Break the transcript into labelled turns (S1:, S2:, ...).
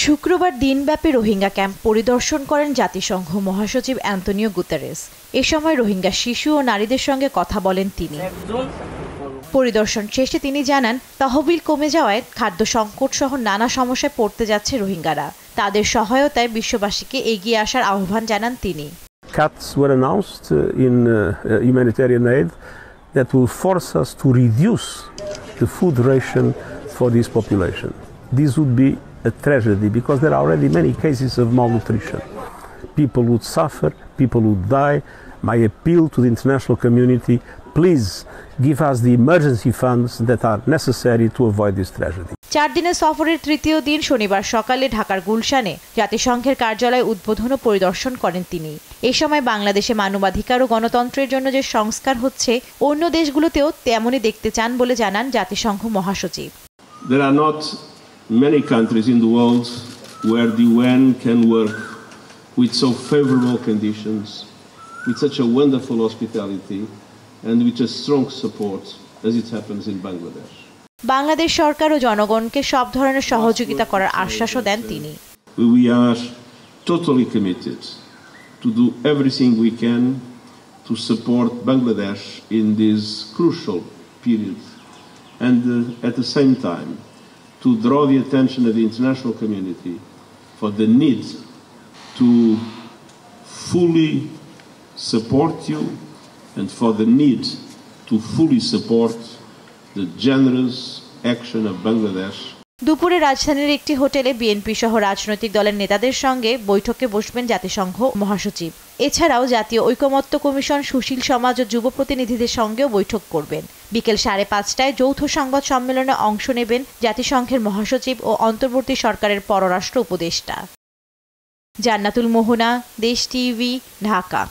S1: শুক্রবার দিনব্যাপী রোহিঙ্গা ক্যাম্প পরিদর্শন করেন জাতিসংঘ মহাসচিব অ্যান্তোনিও গুতেরেস। এ সময় রোহিঙ্গা শিশু ও নারীদের সঙ্গে কথা বলেন তিনি। পরিদর্শন শেষে তিনি জানান, তহবিল কমে যাওয়ায় খাদ্য সংকট সহ নানা সমস্যায় পড়তে যাচ্ছে রোহিঙ্গারা। তাদের সহায়তায় বিশ্ববাসীকে এগিয়ে আসার আহ্বান জানান তিনি।
S2: Cuts were announced in humanitarian aid that will force us to reduce the food ration for this population. This would be a tragedy because there are already many cases of malnutrition. People would suffer, people would die. My appeal to the international community, please give us the emergency funds that are necessary to avoid this tragedy.
S1: 4 দিনের সফরের তৃতীয় দিন শনিবার সকালে ঢাকার গুলশানে জাতিসংঘের কার্যালয় উদ্বোধন ও পরিদর্শন করেন তিনি। এই সময় বাংলাদেশে মানবাধিকার ও গণতন্ত্রের জন্য যে সংস্কার হচ্ছে, অন্য দেশগুলোতেও তেমনই দেখতে চান বলে জানান জাতিসংঘ মহাসচিব।
S3: There are not many countries in the world where the UN can work with so favorable conditions, with such a wonderful hospitality and with a strong support as it happens in Bangladesh.
S1: Bangladesh সরকার ও জনগণকে সব ধরনের সহযোগিতা করার আশ্বাসও দেন তিনি।
S3: We are totally committed to do everything we can to support Bangladesh in this crucial period and at the same time to draw the attention of the international community for the need to fully support you and for the need to fully support the generous action of Bangladesh.
S1: দুপুরে রাজধানীর একটি হোটেলে BNP সহ রাজনৈতিক দলের নেতাদের সঙ্গে বৈঠকে বসবেন জাতিসংঘ মহাসচিব। এছাড়াও জাতীয় ঐকমত্য কমিশন, সুশীল সমাজ ও যুব প্রতিনিধিদের সঙ্গেও বৈঠক করবেন। বিকেল 5:30টায় যৌথ সংবাদ সম্মেলনে অংশ নেবেন জাতিসংঘের মহাসচিব ও অন্তর্বর্তী সরকারের পররাষ্ট্র উপদেষ্টা। জান্নাতুল মোহনা, দেশ টিভি, ঢাকা।